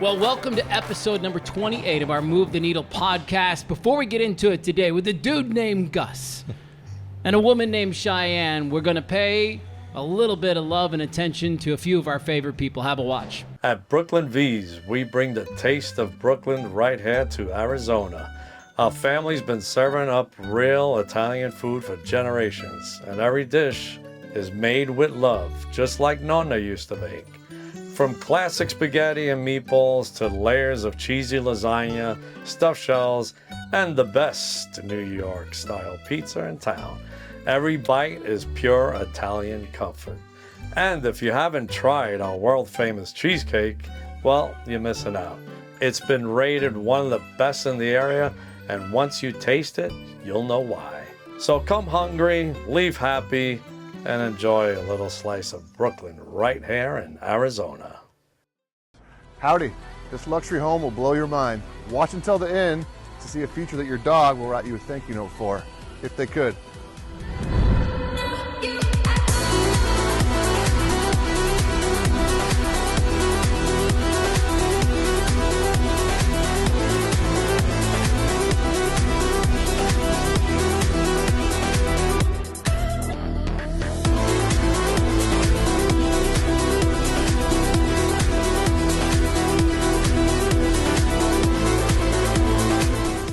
Well, welcome to episode number 28 of our Move the Needle podcast. Before we get into it today, with a dude named Gus and a woman named Cheyenne, we're going to pay a little bit of love and attention to a few of our favorite people. Have a watch. At Brooklyn V's, we bring the taste of Brooklyn right here to Arizona. Our family's been serving up real Italian food for generations, and every dish is made with love, just like Nonna used to make. From classic spaghetti and meatballs to layers of cheesy lasagna, stuffed shells, and the best New York-style pizza in town. Every bite is pure Italian comfort. And if you haven't tried our world-famous cheesecake, well, you're missing out. It's been rated one of the best in the area, and once you taste it, you'll know why. So come hungry, leave happy, and enjoy a little slice of Brooklyn right here in Arizona. Howdy, this luxury home will blow your mind. Watch until the end to see a feature that your dog will write you a thank you note for, if they could.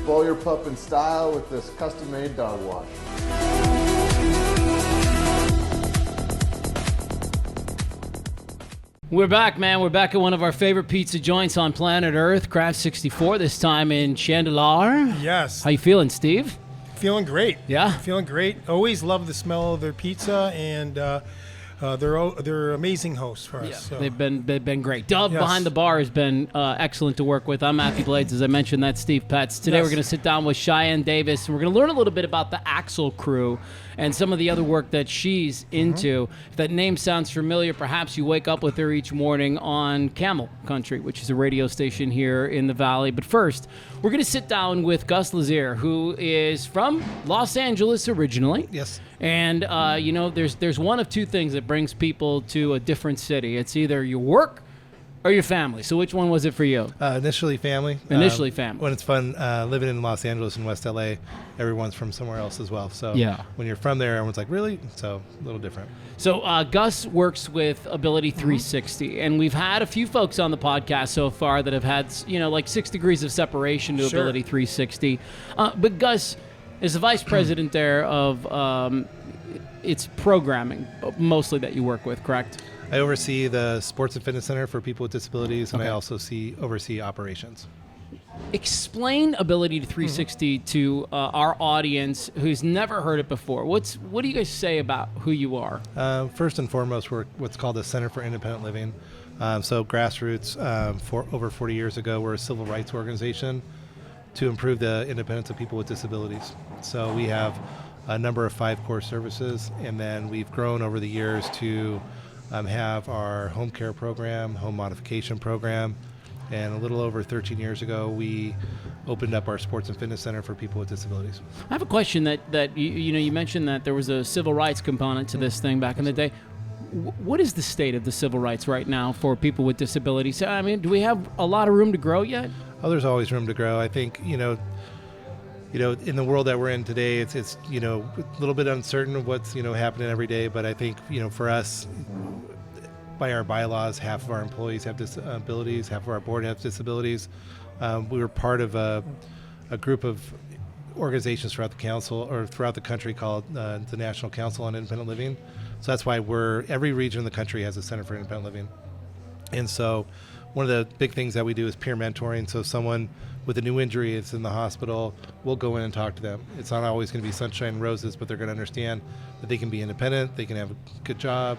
Blow your pup in style with this custom-made dog wash. We're back, man. We're back at one of our favorite pizza joints on planet Earth, Craft 64, this time in Chandler. Yes. How you feeling, Steve? Feeling great. Yeah? Feeling great. Always love the smell of their pizza, and they're amazing hosts for us. Yeah, so. they've been great. Doug Yes. behind the bar has been excellent to work with. I'm Matthew Blades, as I mentioned. That's Steve Petz. Today Yes. we're going to sit down with Cheyenne Davis, and we're going to learn a little bit about the Axel Crew and some of the other work that she's into. If that name sounds familiar, perhaps you wake up with her each morning on Camel Country, which is a radio station here in the Valley. But first, we're going to sit down with Gus LaZear, who is from Los Angeles originally. Yes. And, there's one of two things that brings people to a different city. It's either your work or your family. So which one was it for you? Initially family. Initially family. When it's fun living in Los Angeles and West LA, everyone's from somewhere else as well. So Yeah. when you're from there, everyone's like, really? So a little different. So Gus works with Ability360, and we've had a few folks on the podcast so far that have had, like 6 degrees of separation to Sure. Ability360. But Gus is the vice president there of it's programming, mostly, that you work with, correct? I oversee the Sports and Fitness Center for people with disabilities, and Okay. I also oversee operations. Explain Ability360 to our audience who's never heard it before. What do you guys say about who you are? First and foremost, we're what's called the Center for Independent Living. So grassroots, for over 40 years ago, we're a civil rights organization to improve the independence of people with disabilities. So we have a number of 5 core services, and then we've grown over the years to have our home care program, home modification program, and a little over 13 years ago, we opened up our sports and fitness center for people with disabilities. I have a question that you mentioned that there was a civil rights component to this thing back in the day. What is the state of the civil rights right now for people with disabilities? I mean, do we have a lot of room to grow yet? Oh, there's always room to grow. I think, in the world that we're in today, it's a little bit uncertain of what's, happening every day. But I think, for us, by our bylaws, half of our employees have disabilities, half of our board has disabilities. We were part of a group of organizations throughout the council or throughout the country called the National Council on Independent Living. So that's why every region in the country has a Center for Independent Living. And so one of the big things that we do is peer mentoring. So someone with a new injury is in the hospital, we'll go in and talk to them. It's not always going to be sunshine and roses, but they're going to understand that they can be independent, they can have a good job,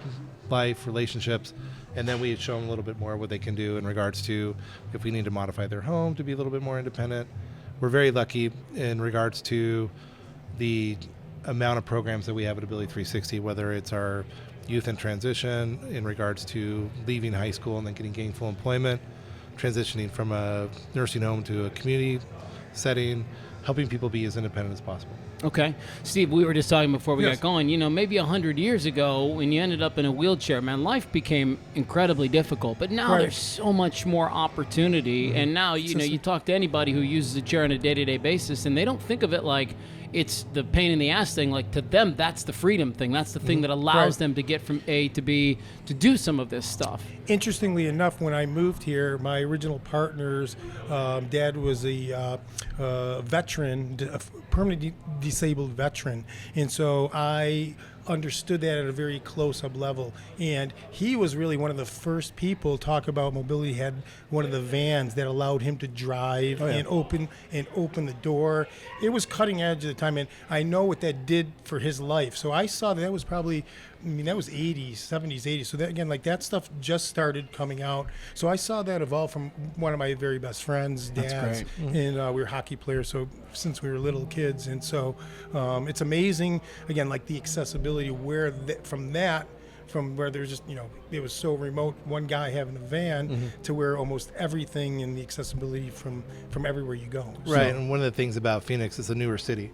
life, relationships, and then we show them a little bit more what they can do in regards to if we need to modify their home to be a little bit more independent. We're very lucky in regards to the amount of programs that we have at Ability360, whether it's our youth in transition in regards to leaving high school and then getting gainful employment, transitioning from a nursing home to a community setting, helping people be as independent as possible. Okay. Steve, we were just talking before we Yes. got going, you know, maybe 100 years ago when you ended up in a wheelchair, man, life became incredibly difficult. But now Right. there's so much more opportunity. And now, you know, you talk to anybody who uses a chair on a day-to-day basis, and they don't think of it like it's the pain in the ass thing. Like, to them, that's the freedom thing. That's the thing that allows Right. them to get from A to B to do some of this stuff. Interestingly enough, when I moved here, my original partner's dad was a veteran, a permanently disabled veteran, and so I understood that at a very close-up level. And he was really one of the first people to talk about mobility. He had one of the vans that allowed him to drive and open the door. It was cutting edge at the time, and I know what that did for his life. So I saw that was probably, I mean, that was 80s, 70s, 80s. So that, again, like, that stuff just started coming out. So I saw that evolve from one of my very best friends, dads, and we were hockey players. So since we were little kids, and so it's amazing. Again, like the accessibility, where from where there's just, you know, it was so remote, one guy having a van, to where almost everything and the accessibility from everywhere you go. Right, So, and one of the things about Phoenix is a newer city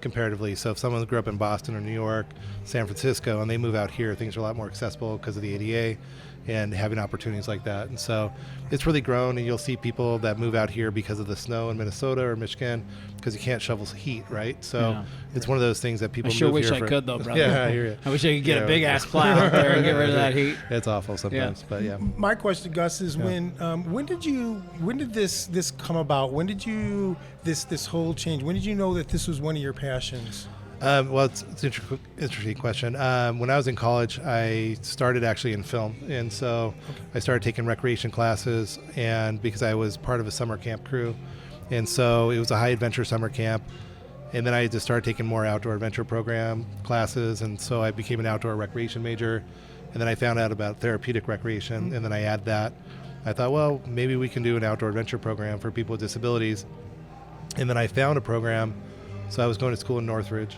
comparatively. So if someone grew up in Boston or New York, San Francisco, and they move out here, things are a lot more accessible because of the ADA and having opportunities like that. And so it's really grown, and you'll see people that move out here because of the snow in Minnesota or Michigan, because you can't shovel heat, right? So Yeah. it's one of those things that people I sure move wish here I for. could, though, brother. Yeah, I hear you. I wish I could get Yeah. a big-ass plow out there and get rid of that heat. It's awful sometimes, but yeah. my question, Gus, is when did this come about? When did you this whole change? When did you know that this was one of your passions? Well, it's an interesting question. When I was in college, I started actually in film. And so I started taking recreation classes, and because I was part of a summer camp crew. And so it was a high adventure summer camp. And then I just started taking more outdoor adventure program classes. And so I became an outdoor recreation major. And then I found out about therapeutic recreation. And then I add that. I thought, well, maybe we can do an outdoor adventure program for people with disabilities. And then I found a program. So I was going to school in Northridge.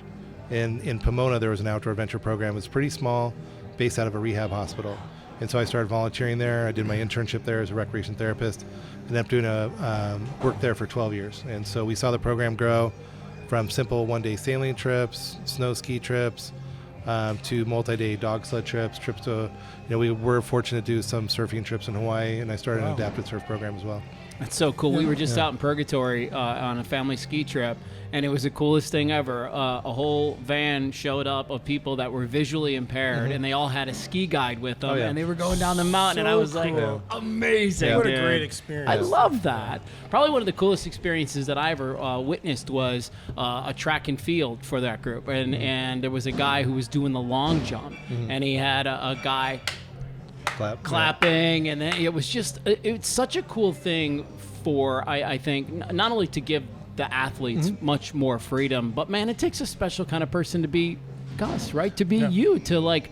In Pomona, there was an outdoor adventure program. It was pretty small, based out of a rehab hospital. And so I started volunteering there. I did my internship there as a recreation therapist. Ended up doing work there for 12 years. And so we saw the program grow from simple one-day sailing trips, snow ski trips, to multi-day dog sled trips to, you know, we were fortunate to do some surfing trips in Hawaii, and I started an adaptive surf program as well. That's so cool. We were just out in Purgatory on a family ski trip, and it was the coolest thing ever. A whole van showed up of people that were visually impaired, and they all had a ski guide with them, and they were going down the mountain, and I was like, cool. amazing. What a dude. great experience. I love that. Probably one of the coolest experiences that I ever witnessed was a track and field for that group, and there was a guy who was doing the long jump, and he had a guy clapping, and then it was just, it's such a cool thing for, I think, not only to give the athletes much more freedom, but man, it takes a special kind of person to be Gus, right? To be you, to like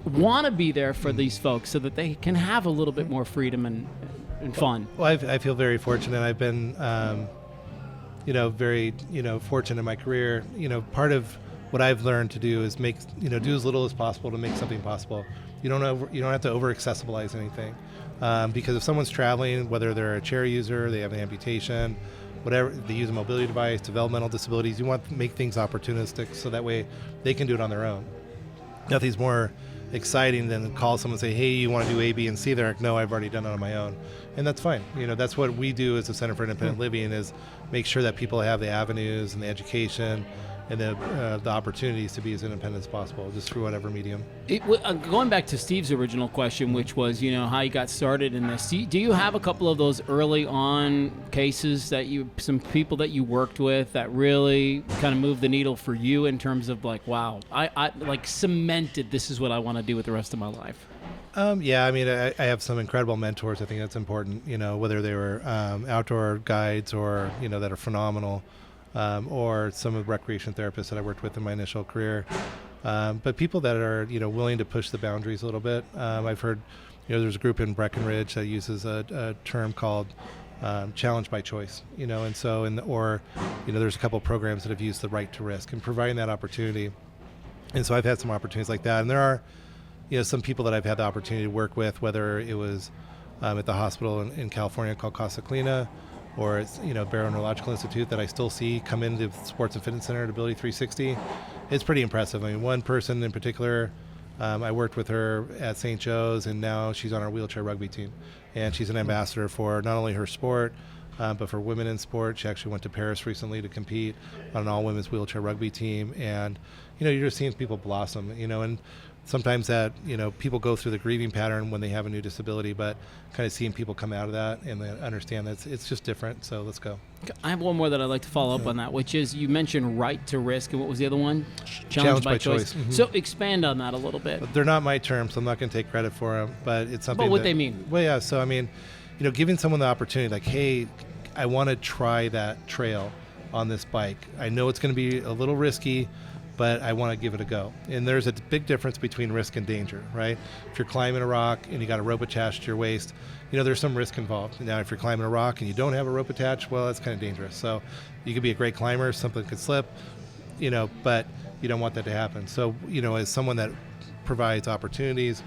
want to be there for these folks so that they can have a little bit more freedom and fun. Well, I feel very fortunate. I've been, very, fortunate in my career. Part of what I've learned to do is do as little as possible to make something possible. You don't have to over accessibilize anything, because if someone's traveling, whether they're a chair user, they have an amputation, whatever, they use a mobility device, developmental disabilities, you want to make things opportunistic so that way they can do it on their own. Nothing's more exciting than call someone and say, hey, you want to do A, B, and C? They're like, no, I've already done it on my own. And that's fine. That's what we do as the Center for Independent Living, is make sure that people have the avenues and the education and the opportunities to be as independent as possible, just through whatever medium. Going back to Steve's original question, which was, how you got started in this, do you have a couple of those early on cases that some people that you worked with that really kind of moved the needle for you in terms of like, wow, I like cemented, this is what I want to do with the rest of my life? I have some incredible mentors. I think that's important, whether they were outdoor guides or, that are phenomenal. Or some of the recreation therapists that I worked with in my initial career. But people that are, willing to push the boundaries a little bit. I've heard, there's a group in Breckenridge that uses a term called challenge by choice, and so, there's a couple of programs that have used the right to risk and providing that opportunity. And so I've had some opportunities like that. And there are, some people that I've had the opportunity to work with, whether it was at the hospital in California called Casa Clina, or it's, Barrow Neurological Institute that I still see come into the Sports and Fitness Center at Ability360. It's pretty impressive. I mean, one person in particular, I worked with her at St. Joe's, and now she's on our wheelchair rugby team. And she's an ambassador for not only her sport, but for women in sport. She actually went to Paris recently to compete on an all-women's wheelchair rugby team. And, you're just seeing people blossom, and sometimes that, people go through the grieving pattern when they have a new disability, but kind of seeing people come out of that and they understand that it's just different. So let's go. I have one more that I'd like to follow up on that, which is you mentioned right to risk, and what was the other one? Challenge by choice. Mm-hmm. So expand on that a little bit. But they're not my terms, so I'm not going to take credit for them, but it's something. But what they mean? Well, yeah. So I mean, giving someone the opportunity, like, hey, I want to try that trail on this bike. I know it's going to be a little risky, but I want to give it a go. And there's a big difference between risk and danger, right? If you're climbing a rock and you got a rope attached to your waist, there's some risk involved. Now, if you're climbing a rock and you don't have a rope attached, well, that's kind of dangerous. So you could be a great climber, something could slip, but you don't want that to happen. So, as someone that provides opportunities,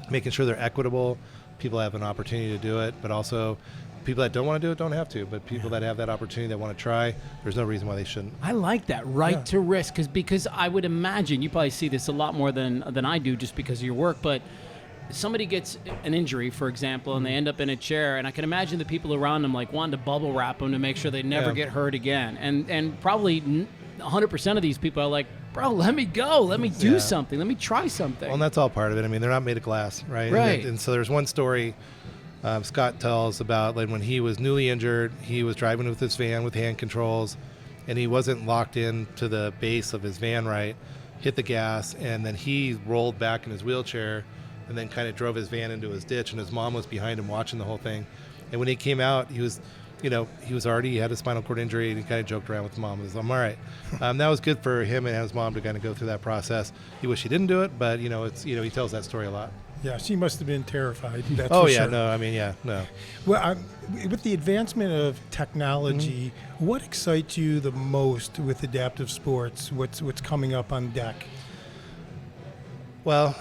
making sure they're equitable, people have an opportunity to do it, but also people that don't want to do it don't have to, but people that have that opportunity that want to try, there's no reason why they shouldn't. I like that, right to risk, because I would imagine you probably see this a lot more than I do just because of your work, but somebody gets an injury, for example, and they end up in a chair, and I can imagine the people around them like wanting to bubble wrap them to make sure they never get hurt again, and probably 100% of these people are like, bro, let me go, let me do something, let me try something. Well, and that's all part of it. I mean, they're not made of glass, right? Right. And so there's one story Scott tells about, like, when he was newly injured, he was driving with his van with hand controls, and he wasn't locked in to the base of his van right, hit the gas, and then he rolled back in his wheelchair and then kind of drove his van into his ditch, and his mom was behind him watching the whole thing. And when he came out, he had a spinal cord injury, and he kind of joked around with his mom. He was, I'm all right. That was good for him and his mom to kind of go through that process. He wished he didn't do it, but, he tells that story a lot. Yeah, she must have been terrified. That's oh, for yeah, sure. no, I mean, yeah, no. Well, with the advancement of technology, what excites you the most with adaptive sports? What's coming up on deck? Well,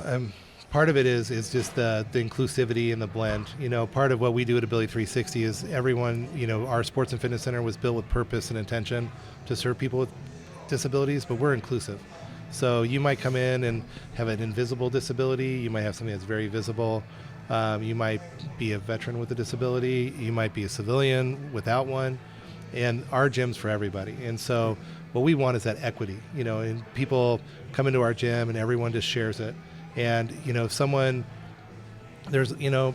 part of it is just the inclusivity and the blend. Part of what we do at Ability360 is everyone, our sports and fitness center was built with purpose and intention to serve people with disabilities, but we're inclusive. So you might come in and have an invisible disability. You might have something that's very visible. You might be a veteran with a disability. You might be a civilian without one. And our gym's for everybody. And so what we want is that equity, and people come into our gym and everyone just shares it. And,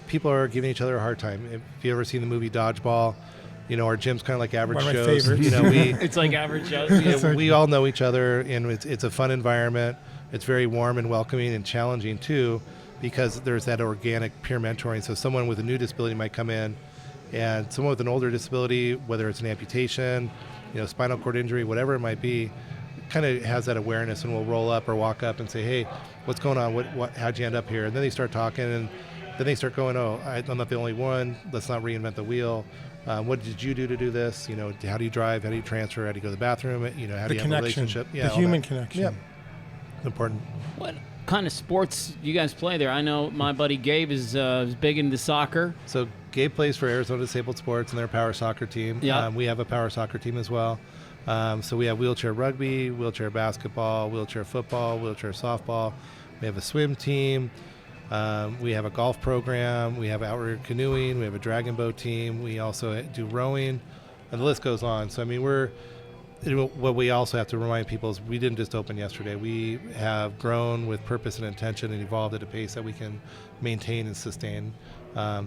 people are giving each other a hard time. If you ever seen the movie Dodgeball, our gym's kind of like Average One of my Joe's. favorites. It's like Average Joe's. We all know each other, and it's a fun environment. It's very warm and welcoming and challenging too, because there's that organic peer mentoring. So someone with a new disability might come in, and someone with an older disability, whether it's an amputation, spinal cord injury, whatever it might be, kind of has that awareness and will roll up or walk up and say, hey, what's going on? How'd you end up here? And then they start talking, and then they start going, oh, I'm not the only one. Let's not reinvent the wheel. What did you do to do this? How do you drive? How do you transfer? How do you go to the bathroom? How do you have a relationship? The human connection. Yeah, important. What kind of sports you guys play there? I know my buddy Gabe is big into soccer. So Gabe plays for Arizona Disabled Sports and their power soccer team. Yeah. We have a power soccer team as well. So we have wheelchair rugby, wheelchair basketball, wheelchair football, wheelchair softball. We have a swim team. We have a golf program. We have outrigger canoeing. We have a dragon boat team. We also do rowing, and the list goes on. So, I mean, what we also have to remind people is we didn't just open yesterday. We have grown with purpose and intention and evolved at a pace that we can maintain and sustain. But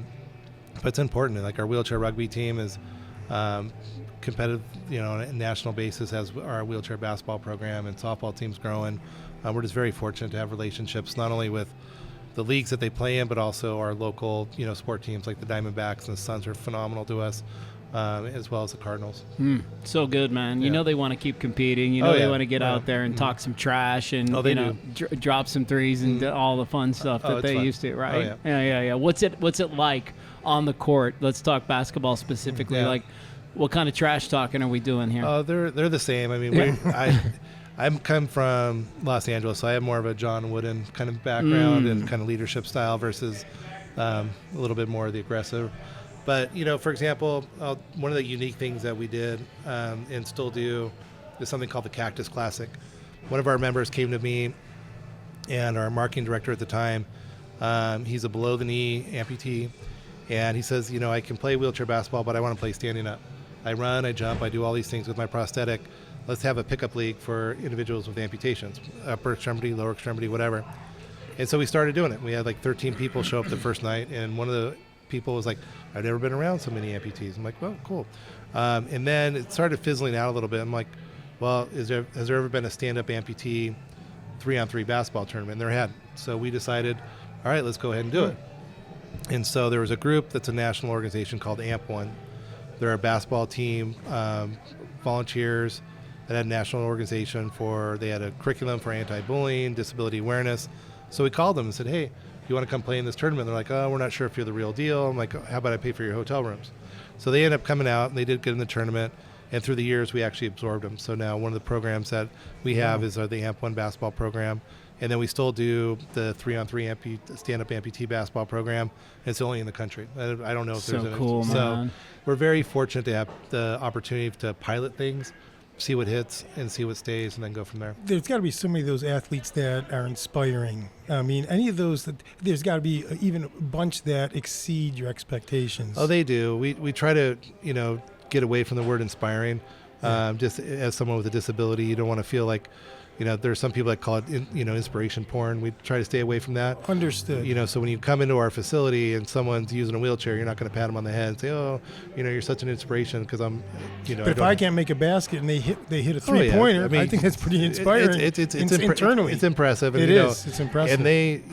it's important. Like, our wheelchair rugby team is competitive, on a national basis, as our wheelchair basketball program and softball team's growing. We're just very fortunate to have relationships not only with the leagues that they play in, but also our local, sport teams like the Diamondbacks and the Suns are phenomenal to us, as well as the Cardinals. So good, man. Yeah. They want to keep competing. They want to get out there and talk some trash and drop some threes and all the fun stuff that they fun. used to, right? Oh, Yeah. What's it like on the court? Let's talk basketball specifically. Yeah. Like, what kind of trash talking are we doing here? Oh, they're the same. I mean, I'm come from Los Angeles, so I have more of a John Wooden kind of background and kind of leadership style versus a little bit more of the aggressive. But, for example, one of the unique things that we did and still do is something called the Cactus Classic. One of our members came to me, and our marketing director at the time, he's a below-the-knee amputee, and he says, I can play wheelchair basketball, but I want to play standing up. I run, I jump, I do all these things with my prosthetic. Let's have a pickup league for individuals with amputations, upper extremity, lower extremity, whatever. And so we started doing it. We had like 13 people show up the first night, and one of the people was like, I've never been around so many amputees. I'm like, well, cool. And then it started fizzling out a little bit. I'm like, well, has there ever been a stand-up amputee 3-on-3 basketball tournament? And there had. So we decided, all right, let's go ahead and do it. And so there was a group that's a national organization called AMP1. They're a basketball team, volunteers that had a national organization they had a curriculum for anti-bullying, disability awareness. So we called them and said, hey, you want to come play in this tournament? They're like, oh, we're not sure if you're the real deal. I'm like, how about I pay for your hotel rooms? So they ended up coming out, and they did good in the tournament. And through the years, we actually absorbed them. So now one of the programs that we have is the AMP1 basketball program. And then we still do the 3-on-3 stand-up amputee basketball program. It's only in the country. I don't know if So there's any. cool, man. So we're very fortunate to have the opportunity to pilot things, see what hits and see what stays, and then go from there. There's got to be so many of those athletes that are inspiring. I mean, any of those there's got to be even a bunch that exceed your expectations. Oh, they do. We try to, get away from the word inspiring. Just as someone with a disability, you don't want to feel like, there's some people that call it, inspiration porn. We try to stay away from that. Understood. So when you come into our facility and someone's using a wheelchair, you're not going to pat them on the head and say, oh, you're such an inspiration because I'm, But if I can't make a basket and they hit a 3-pointer, I think that's pretty inspiring. It's internally. It's impressive. And, It's impressive. And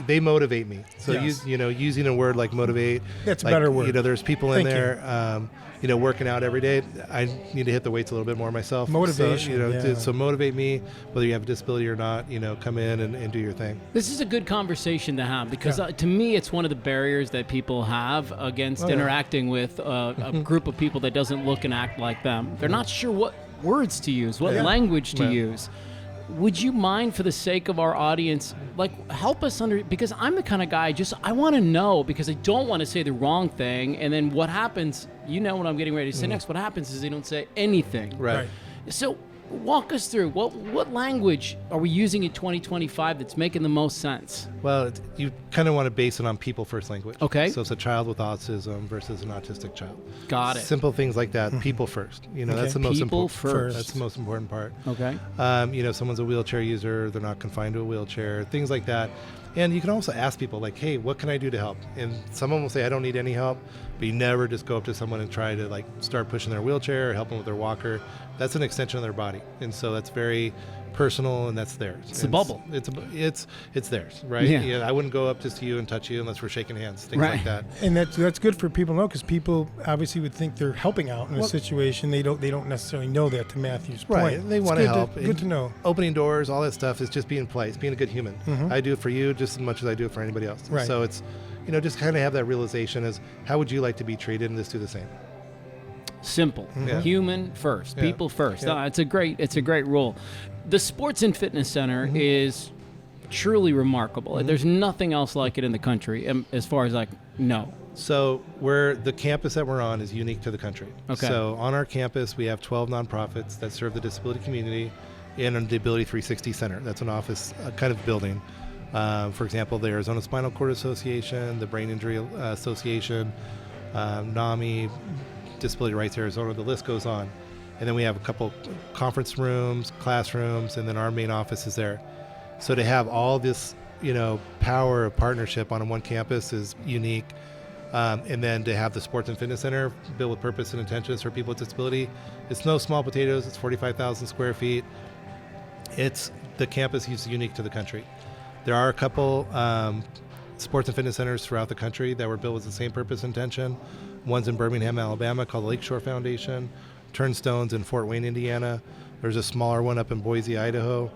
they motivate me. So Yes. using a word like motivate. That's a better word. There's people in Thank there. Working out every day. I need to hit the weights a little bit more myself. Motivation. So motivate me, whether you have a disability or not. Come in and do your thing. This is a good conversation to have because to me, it's one of the barriers that people have against interacting with a group of people that doesn't look and act like them. They're not sure what words to use, what language to use. Would you mind, for the sake of our audience, help us because I'm the kind of guy, I want to know because I don't want to say the wrong thing. And then what happens, what I'm getting ready to say next, what happens is they don't say anything. Right. So walk us through, what language are we using in 2025 that's making the most sense? Well, you kind of want to base it on people first language. Okay. So it's a child with autism versus an autistic child. Got it. Simple things like that. People first. That's the most People important. first. That's the most important part. Okay. Someone's a wheelchair user. They're not confined to a wheelchair. Things like that. And you can also ask people hey, what can I do to help? And someone will say, I don't need any help. But you never just go up to someone and try to start pushing their wheelchair or help them with their walker. That's an extension of their body. And so that's very personal, and that's theirs. It's a bubble. It's theirs, right? Yeah. I wouldn't go up just to you and touch you unless we're shaking hands, things like that. And that's good for people to know because people obviously would think they're helping out in a situation. They don't necessarily know that, to Matthew's point. Right. They want to help. Good to know. Opening doors, all that stuff is just being polite, being a good human. I do it for you just as much as I do it for anybody else. Right. So it's, just kind of have that realization as how would you like to be treated, and just do the same. Simple. Human first. People first. Yeah. It's a great rule. The Sports and Fitness Center is truly remarkable. There's nothing else like it in the country, as far as I know. So the campus that we're on is unique to the country. Okay. So on our campus, we have 12 nonprofits that serve the disability community in the Ability360 Center. That's an office kind of building. For example, the Arizona Spinal Cord Association, the Brain Injury Association, NAMI, Disability Rights Arizona, the list goes on. And then we have a couple conference rooms, classrooms, and then our main office is there. So to have all this, power of partnership on one campus is unique. And then to have the Sports and Fitness Center built with purpose and intentions for people with disability, it's no small potatoes. It's 45,000 square feet. The campus is unique to the country. There are a couple sports and fitness centers throughout the country that were built with the same purpose and intention. One's in Birmingham, Alabama, called the Lakeshore Foundation. Turnstone's in Fort Wayne, Indiana. There's a smaller one up in Boise, Idaho.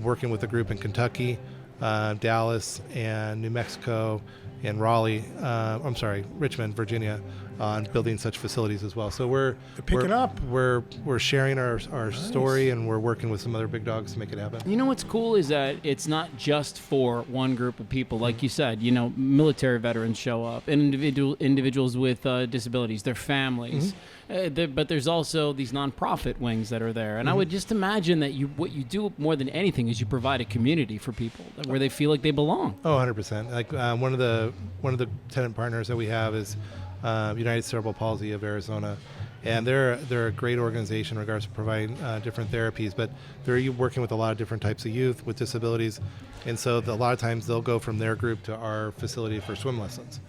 Working with a group in Kentucky, Dallas, and New Mexico, and Richmond, Virginia. on building such facilities as well. So we're picking up. We're sharing our story, and we're working with some other big dogs to make it happen. You know what's cool is that it's not just for one group of people. Like you said, military veterans show up, and individuals with disabilities, their families. But there's also these nonprofit wings that are there. And I would just imagine that what you do more than anything is you provide a community for people where they feel like they belong. Oh, 100%. Like one of the tenant partners that we have is United Cerebral Palsy of Arizona, and they're a great organization in regards to providing different therapies, but they're working with a lot of different types of youth with disabilities, and so a lot of times they'll go from their group to our facility for swim lessons.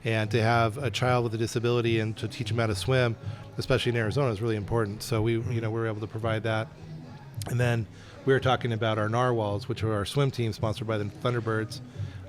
And to have a child with a disability and to teach them how to swim, especially in Arizona, is really important. So we were able to provide that. And then we were talking about our narwhals, which are our swim team sponsored by the Thunderbirds,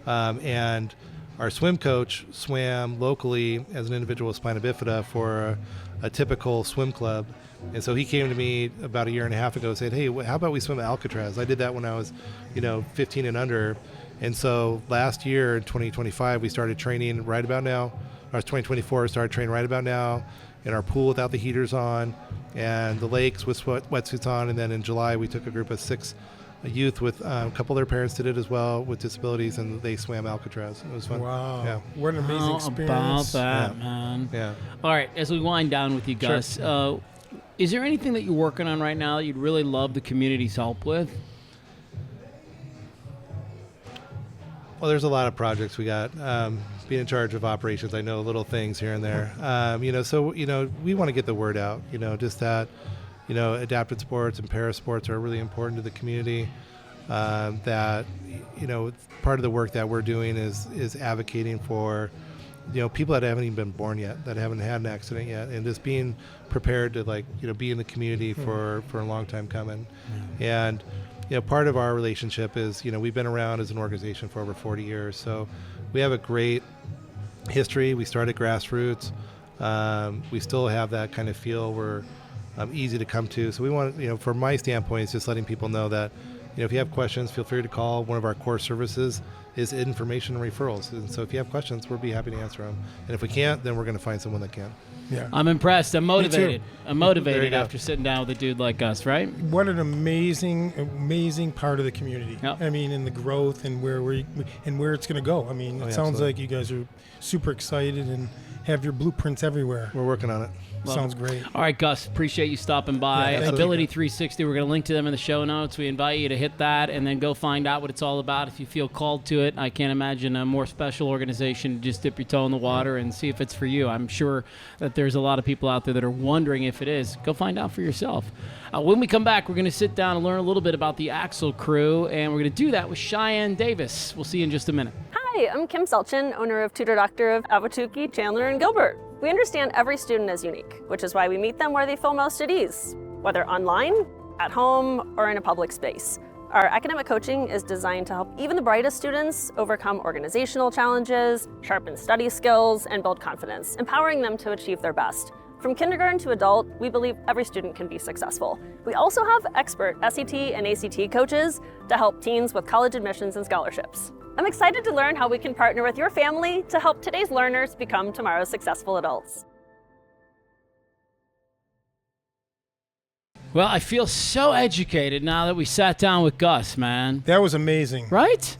and our swim coach swam locally as an individual with spina bifida for a typical swim club. And so he came to me about a year and a half ago and said, hey, how about we swim at Alcatraz? I did that when I was, 15 and under. And so last year in 2025, we started training right about now. Or 2024, we started training right about now in our pool without the heaters on and the lakes with wetsuits on. And then in July, we took a group of 6 youth with a couple of their parents did it as well with disabilities, and they swam Alcatraz. It was fun. Wow. Yeah. What an amazing experience. About that, man. Yeah. All right, as we wind down with you, Gus, is there anything that you're working on right now that you'd really love the community's help with? Well, there's a lot of projects we got. Being in charge of operations, I know little things here and there. So we want to get the word out. Just that, adapted sports and parasports are really important to the community. That, part of the work that we're doing is advocating for, people that haven't even been born yet, that haven't had an accident yet, and just being prepared to be in the community for a long time coming. And part of our relationship is, we've been around as an organization for over 40 years. So we have a great history. We started grassroots. We still have that kind of feel. We're easy to come to. So we want, from my standpoint, it's just letting people know that, if you have questions, feel free to call. One of our core services is information and referrals. And so if you have questions, we'll be happy to answer them. And if we can't, then we're going to find someone that can. Yeah. I'm impressed. I'm motivated. I'm motivated go. after sitting down with a dude like us, right? What an amazing part of the community. Yep. I mean, in the growth and where it's going to go. I mean, it sounds absolutely. like you guys are super excited and have your blueprints everywhere. We're working on it. Sounds great. All right, Gus, appreciate you stopping by. Yeah, thank you. Ability360, we're going to link to them in the show notes. We invite you to hit that and then go find out what it's all about if you feel called to it. I can't imagine a more special organization to just dip your toe in the water and see if it's for you. I'm sure that there's a lot of people out there that are wondering if it is. Go find out for yourself. When we come back, we're going to sit down and learn a little bit about the Axel Crew, and we're going to do that with Cheyenne Davis. We'll see you in just a minute. Hi, I'm Kim Selchin, owner of Tutor Doctor of Advocacy, Chandler, and Gilbert. We understand every student is unique, which is why we meet them where they feel most at ease, whether online, at home, or in a public space. Our academic coaching is designed to help even the brightest students overcome organizational challenges, sharpen study skills, and build confidence, empowering them to achieve their best. From kindergarten to adult, we believe every student can be successful. We also have expert SAT and ACT coaches to help teens with college admissions and scholarships. I'm excited to learn how we can partner with your family to help today's learners become tomorrow's successful adults. Well, I feel so educated now that we sat down with Gus, man. That was amazing. Right?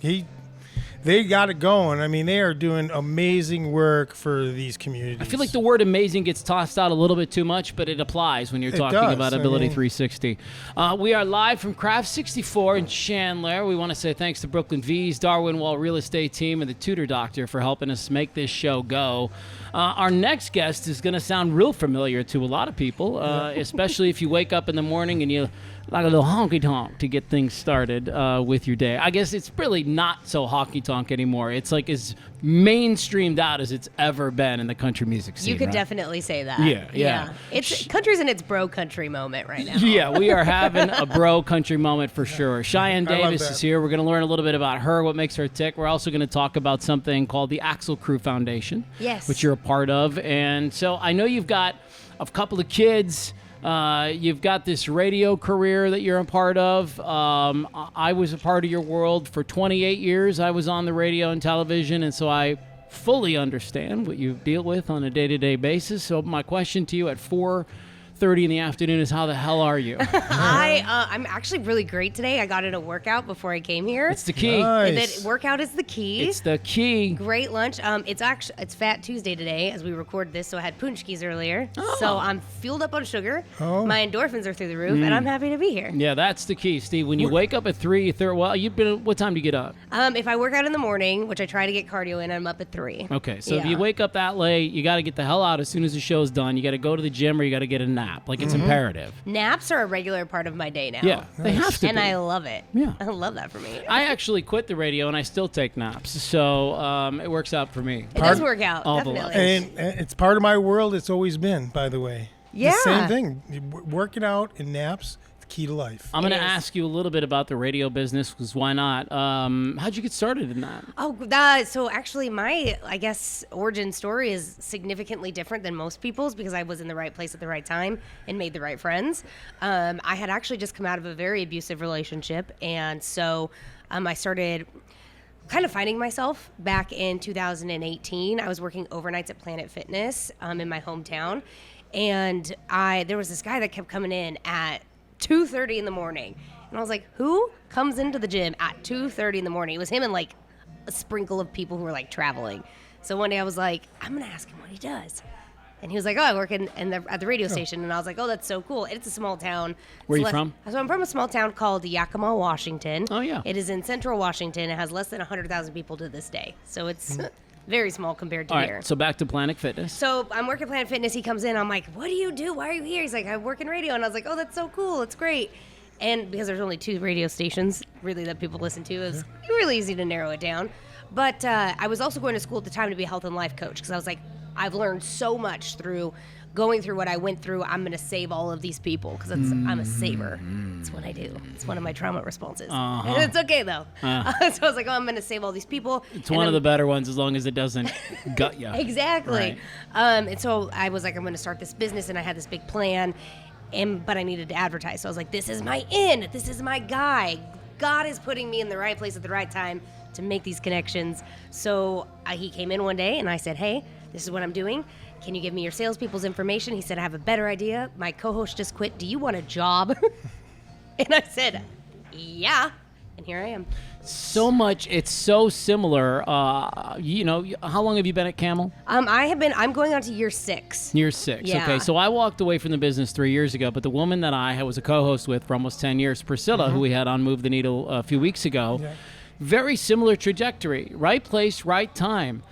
They got it going. I mean, they are doing amazing work for these communities. I feel like the word amazing gets tossed out a little bit too much, but it applies when you're talking does. about Ability360. We are live from Craft 64 in Chandler. We want to say thanks to Brooklyn V's, Darwin Wall Real Estate Team, and the Tutor Doctor for helping us make this show go. Our next guest is going to sound real familiar to a lot of people, especially if you wake up in the morning and you like a little honky-tonk to get things started with your day. I guess it's really not so honky-tonk anymore. It's like as mainstreamed out as it's ever been in the country music scene. You could right? definitely say that. Yeah. It's country's in its bro country moment right now. Yeah, we are having a bro country moment for sure. Cheyenne I love Davis that. is here. We're going to learn a little bit about her, what makes her tick. We're also going to talk about something called the Axel Crew Foundation, Yes. which you're a part of. And so I know you've got a couple of kids. You've got this radio career that you're a part of. I was a part of your world for 28 years. I was on the radio and television, and so I fully understand what you deal with on a day-to-day basis. So my question to you at 4:30 in the afternoon is, how the hell are you? I'm actually really great today. I got in a workout before I came here. It's the key. Nice. And then workout is the key. It's the key. Great lunch. It's Fat Tuesday today as we record this, so I had punchkis earlier. So I'm fueled up on sugar. Oh. My endorphins are through the roof, and I'm happy to be here. Yeah, that's the key, Steve. When you wake up at 3, what time do you get up? If I work out in the morning, which I try to get cardio in, I'm up at 3. Okay, so if Yeah. you wake up that late, you got to get the hell out as soon as the show's done. You got to go to the gym or you got to get a nap. Like, it's imperative. Naps are a regular part of my day now. Yeah, they have to And be. I love it. Yeah. I love that for me. I actually quit the radio and I still take naps, so it works out for me. It does work out, all the definitely. And it's part of my world. It's always been, by the way. Yeah. The same thing. Working out and naps, the key to life. I'm going to It is. ask you a little bit about the radio business, because why not? How'd you get started in that? So actually my, I guess, origin story is significantly different than most people's because I was in the right place at the right time and made the right friends. I had actually just come out of a very abusive relationship, and so I started kind of finding myself back in 2018. I was working overnights at Planet Fitness in my hometown, and there was this guy that kept coming in at 2:30 in the morning. And I was like, who comes into the gym at 2:30 in the morning? It was him and like a sprinkle of people who were like traveling. So one day I was like, I'm going to ask him what he does. And he was like, oh, I work at the radio station. And I was like, oh, that's so cool. It's a small town. Where are you from? So I'm from a small town called Yakima, Washington. Oh, yeah. It is in central Washington. It has less than 100,000 people to this day. So it's very small compared to All here. right, so back to Planet Fitness. So I'm working at Planet Fitness. He comes in. I'm like, what do you do? Why are you here? He's like, I work in radio. And I was like, oh, that's so cool. It's great. And because there's only 2 radio stations really that people listen to, it was really easy to narrow it down. But I was also going to school at the time to be a health and life coach because I was like, I've learned so much through going through what I went through. I'm going to save all of these people because I'm a saver. It's what I do. It's one of my trauma responses. And it's okay, though. So I was like, oh, I'm going to save all these people. It's one of the better ones as long as it doesn't gut you. Exactly. Right. And so I was like, I'm going to start this business, and I had this big plan, but I needed to advertise. So I was like, this is my in. This is my guy. God is putting me in the right place at the right time to make these connections. So he came in one day, and I said, hey, this is what I'm doing. Can you give me your salespeople's information? He said, I have a better idea. My co-host just quit. Do you want a job? And I said, yeah. And here I am. So much, it's so similar. You know, how long have you been at Camel? I'm going on to year 6. Year 6. Yeah. Okay, so I walked away from the business 3 years ago, but the woman that I was a co-host with for almost 10 years, Priscilla, who we had on Move the Needle a few weeks ago, very similar trajectory. Right place, right time.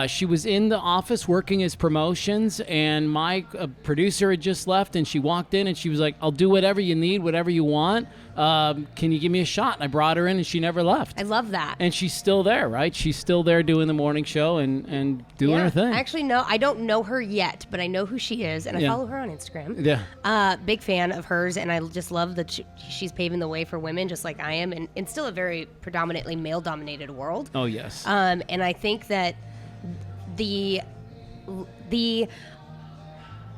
She was in the office working as promotions, and my producer had just left, and she walked in, and she was like, I'll do whatever you need, whatever you want. Can you give me a shot? And I brought her in, and she never left. I love that. And she's still there, right? She's still there doing the morning show and doing her thing. Actually, no, I don't know her yet, but I know who she is, and I follow her on Instagram. Yeah. Big fan of hers, and I just love that she's paving the way for women just like I am, and still a very predominantly male-dominated world. Oh, yes. And I think that the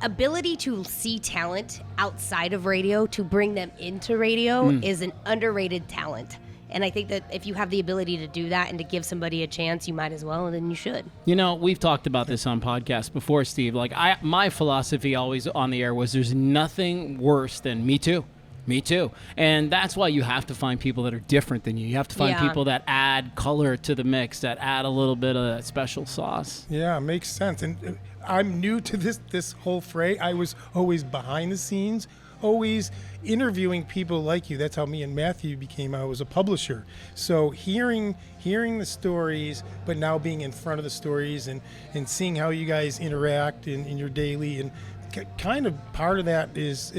ability to see talent outside of radio, to bring them into radio, is an underrated talent. And I think that if you have the ability to do that and to give somebody a chance, you might as well, and then you should. You know, we've talked about this on podcasts before, Steve. Like, my philosophy always on the air was there's nothing worse than me too. Me too. And that's why you have to find people that are different than you. You have to find people that add color to the mix, that add a little bit of that special sauce. Yeah, makes sense. And I'm new to this whole fray. I was always behind the scenes, always interviewing people like you. That's how me and Matthew became. I was a publisher. So hearing the stories, but now being in front of the stories and seeing how you guys interact in your daily, and kind of part of that is,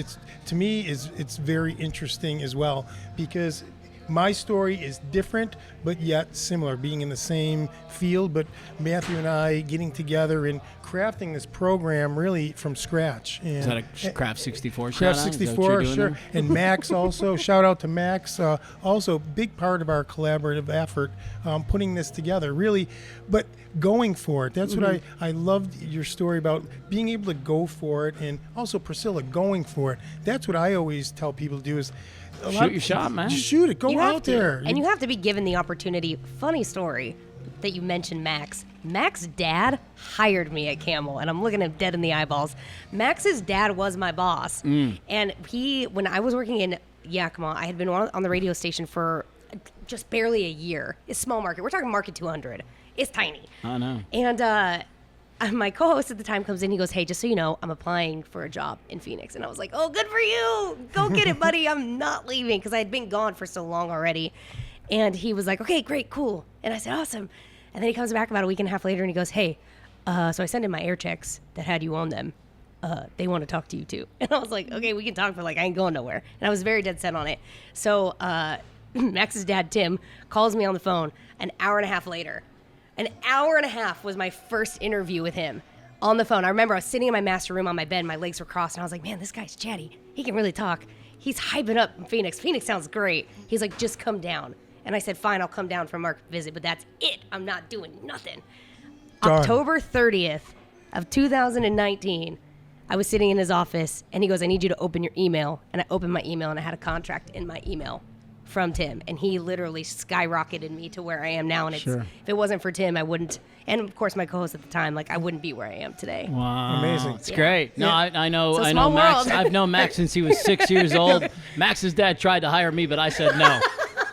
to me, it's very interesting as well, because my story is different, but yet similar, being in the same field, but Matthew and I getting together and crafting this program really from scratch. And Is that a Craft 64 Craft shout-out? Is that what 64, you're doing sure. there? And Max also, shout out to Max, also big part of our collaborative effort, putting this together, really, but going for it. That's what I loved your story about being able to go for it, and also Priscilla going for it. That's what I always tell people to do is, Shoot your shot, man. Just shoot it. Go You have out to. there. And you have to be given the opportunity. Funny story. that you mentioned Max. Max's dad hired me at Camel, and I'm looking him dead in the eyeballs. Max's dad was my boss. And when I was working in Yakima, I had been on the radio station for just barely a year. It's small market. We're talking market 200. It's tiny. I know. And my co-host at the time comes in. He goes, "Hey, just so you know, I'm applying for a job in Phoenix." And I was like, "Oh, good for you. Go get it, buddy. I'm not leaving," because I had been gone for so long already. And he was like, "Okay, great, cool." And I said, "Awesome." And then he comes back about a week and a half later and he goes, "Hey, so I sent in my air checks that had you on them. They want to talk to you too." And I was like, "Okay, we can talk, but like I ain't going nowhere." And I was very dead set on it. So Max's dad, Tim, calls me on the phone an hour and a half later. An hour and a half was my first interview with him on the phone. I remember I was sitting in my master room on my bed, my legs were crossed, and I was like, "Man, this guy's chatty. He can really talk. He's hyping up Phoenix. Phoenix sounds great." He's like, "Just come down." And I said, "Fine, I'll come down for a market visit, but that's it. I'm not doing nothing." Done. October 30th of 2019, I was sitting in his office, and he goes, "I need you to open your email." And I opened my email, and I had a contract in my email from Tim, and he literally skyrocketed me to where I am now. And Sure. if it wasn't for Tim, I wouldn't. And of course, my co-host at the time, like I wouldn't be where I am today. Wow. Amazing. It's great. No, I know. It's a I know small Max. world. I've known Max since he was 6 years old. Max's dad tried to hire me, but I said no.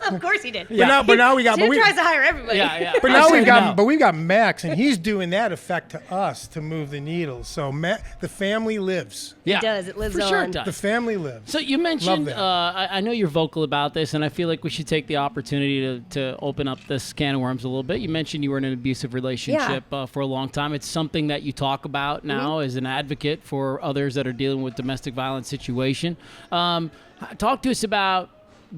Of course he did. But now we got. Tim But, tries to hire everybody. Yeah. but I now said we've got. no. But we've got Max, and he's doing that effect to us to move the needle. So the family lives. Yeah, It does. It lives for sure. on. It does. The family lives. So you mentioned, that. I know you're vocal about this, and I feel like we should take the opportunity to open up this can of worms a little bit. You mentioned you were in an abusive relationship for a long time. It's something that you talk about now as an advocate for others that are dealing with domestic violence situation. Talk to us about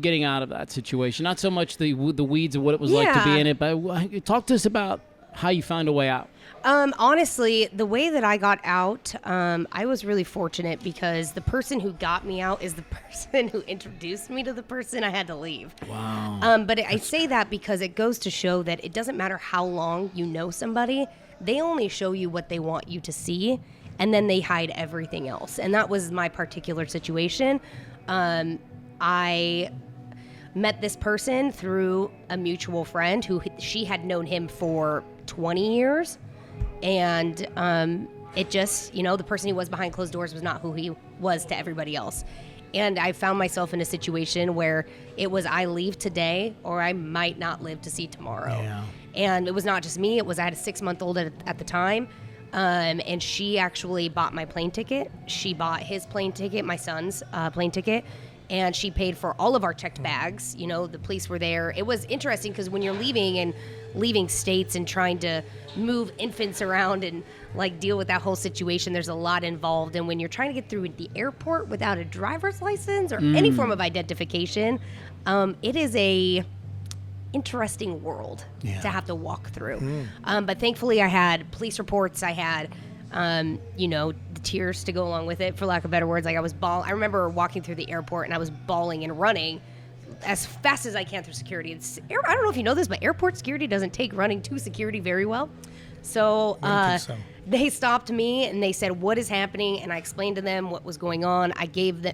getting out of that situation. Not so much the weeds of what it was like to be in it, but talk to us about how you found a way out. Honestly, the way that I got out, I was really fortunate because the person who got me out is the person who introduced me to the person I had to leave. Wow. But I say that because it goes to show that it doesn't matter how long you know somebody, they only show you what they want you to see, and then they hide everything else. And that was my particular situation. I met this person through a mutual friend who she had known him for 20 years. And it just, the person he was behind closed doors was not who he was to everybody else. And I found myself in a situation where it was I leave today or I might not live to see tomorrow. Yeah. And it was not just me. It was I had a 6-month-old at the time. And she actually bought my plane ticket. She bought his plane ticket, my son's plane ticket. And she paid for all of our checked bags. The police were there. It was interesting because when you're leaving states and trying to move infants around and deal with that whole situation, there's a lot involved. And when you're trying to get through the airport without a driver's license or any form of identification, it is a interesting world to have to walk through. But thankfully I had police reports. I had the tears to go along with it, for lack of better words. I was I remember walking through the airport and I was bawling and running as fast as I can through security. I don't know if you know this, but airport security doesn't take running to security very well. So, they stopped me and they said, "What is happening?" And I explained to them what was going on. I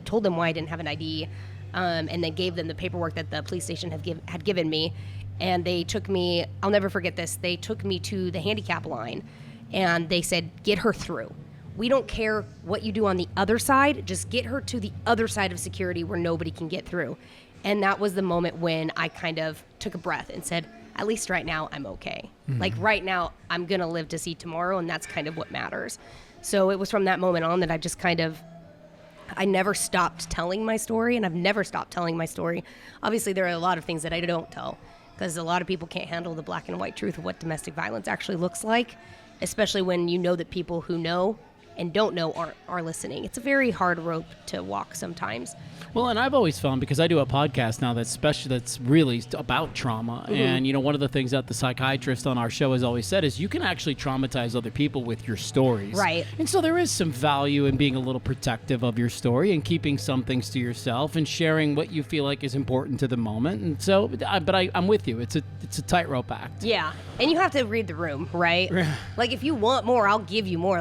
told them why I didn't have an ID, and then gave them the paperwork that the police station had given me. And they took me, I'll never forget this, they took me to the handicap line and they said, "Get her through. We don't care what you do on the other side, just get her to the other side of security where nobody can get through." And that was the moment when I kind of took a breath and said, at least right now, I'm okay. Right now, I'm going to live to see tomorrow, and that's kind of what matters. So it was from that moment on that I just I never stopped telling my story, and I've never stopped telling my story. Obviously, there are a lot of things that I don't tell, because a lot of people can't handle the black and white truth of what domestic violence actually looks like, especially when you know that people who know and don't know are listening. It's a very hard rope to walk sometimes. Well, and I've always found, because I do a podcast now that's really about trauma, and one of the things that the psychiatrist on our show has always said is you can actually traumatize other people with your stories. Right. And so there is some value in being a little protective of your story and keeping some things to yourself and sharing what you feel like is important to the moment. And so, I'm with you. It's a tightrope act. Yeah, and you have to read the room, right? If you want more, I'll give you more.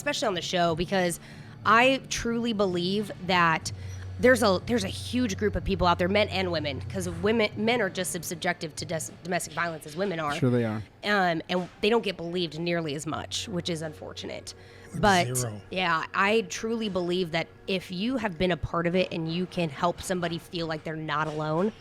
Especially on the show, because I truly believe that there's a huge group of people out there, men and women, because men are just as subjective to domestic violence as women are. Sure they are. And they don't get believed nearly as much, which is unfortunate. But Zero. yeah, I truly believe that if you have been a part of it and you can help somebody feel like they're not alone,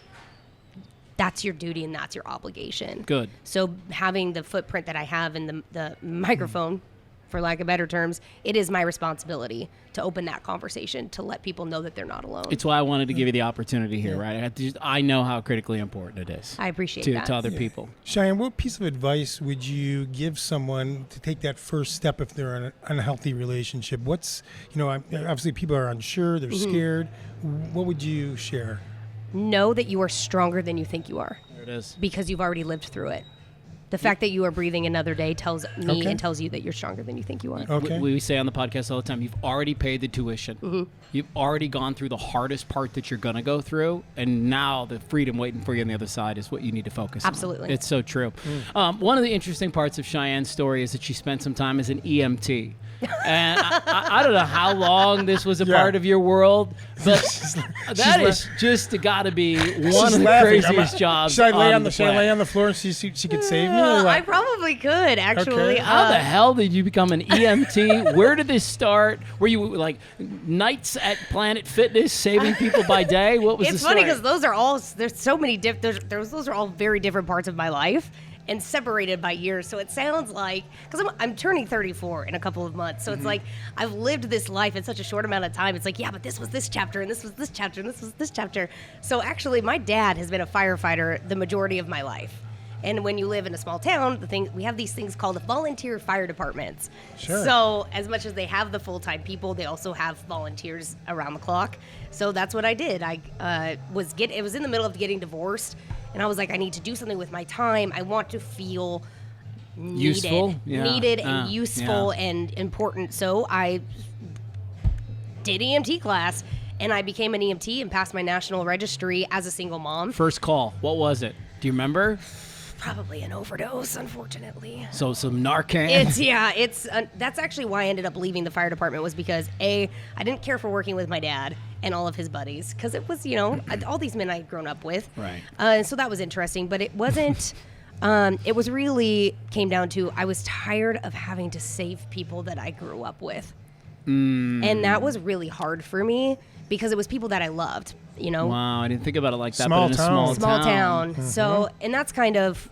that's your duty and that's your obligation. Good. So having the footprint that I have in the microphone, for lack of better terms, it is my responsibility to open that conversation, to let people know that they're not alone. It's why I wanted to give you the opportunity here, right? I know how critically important it is. I appreciate to, that. to other people. Cheyenne, what piece of advice would you give someone to take that first step if they're in an unhealthy relationship? What's, obviously people are unsure, they're scared. What would you share? Know that you are stronger than you think you are, There it is. because you've already lived through it. The fact that you are breathing another day tells me Okay. and tells you that you're stronger than you think you are. Okay. We say on the podcast all the time, you've already paid the tuition. Mm-hmm. You've already gone through the hardest part that you're going to go through. And now the freedom waiting for you on the other side is what you need to focus on. Absolutely. It's so true. One of the interesting parts of Cheyenne's story is that she spent some time as an EMT. And I don't know how long this was a Yeah. part of your world, but that is just got to be one of the craziest jobs. Should I lay on planet. the floor and see she could save me? Or what? I probably could, actually. Okay. How the hell did you become an EMT? Where did this start? Were you like nights at Planet Fitness saving people by day? What was It's the funny story? because those are all, there's so many those are all very different parts of my life and separated by years. So it sounds like, because I'm turning 34 in a couple of months. So it's like, I've lived this life in such a short amount of time. It's like, yeah, but this was this chapter and this was this chapter and this was this chapter. So actually my dad has been a firefighter the majority of my life. And when you live in a small town, we have these things called volunteer fire departments. Sure. So as much as they have the full-time people, they also have volunteers around the clock. So that's what I did. It was in the middle of getting divorced, and I was like, I need to do something with my time. I want to feel Useful? Yeah. needed and Yeah. useful and important. So I did EMT class, and I became an EMT and passed my national registry as a single mom. First call. What was it? Do you remember? Probably an overdose, unfortunately. So some Narcan. That's actually why I ended up leaving the fire department, was because I didn't care for working with my dad and all of his buddies, because it was, all these men I had grown up with. Right. So that was interesting, but it wasn't, it was really came down to, I was tired of having to save people that I grew up with. And that was really hard for me because it was people that I loved, Wow, I didn't think about it like that. Small but in town. a small town. So, and that's kind of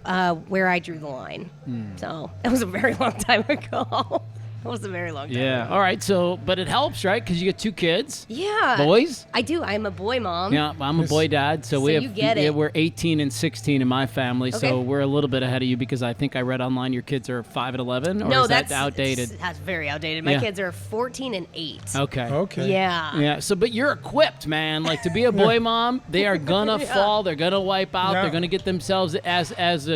where I drew the line. So that was a very long time ago. That was a very long time Yeah. ago. All right. So, but it helps, right? Because you get 2 kids. Yeah. Boys? I do. I'm a boy mom. Yeah, I'm a boy dad, so we So have you get yeah, it. we're 18 and 16 in my family, Okay. so we're a little bit ahead of you because I think I read online your kids are 5 and 11, or No, is that that's outdated? That's very outdated. My Yeah. kids are 14 and 8. Okay. Okay. Yeah. Yeah. So, but you're equipped, man. Like to be a boy mom, they are gonna fall. They're gonna wipe out. Yeah. They're gonna get themselves, as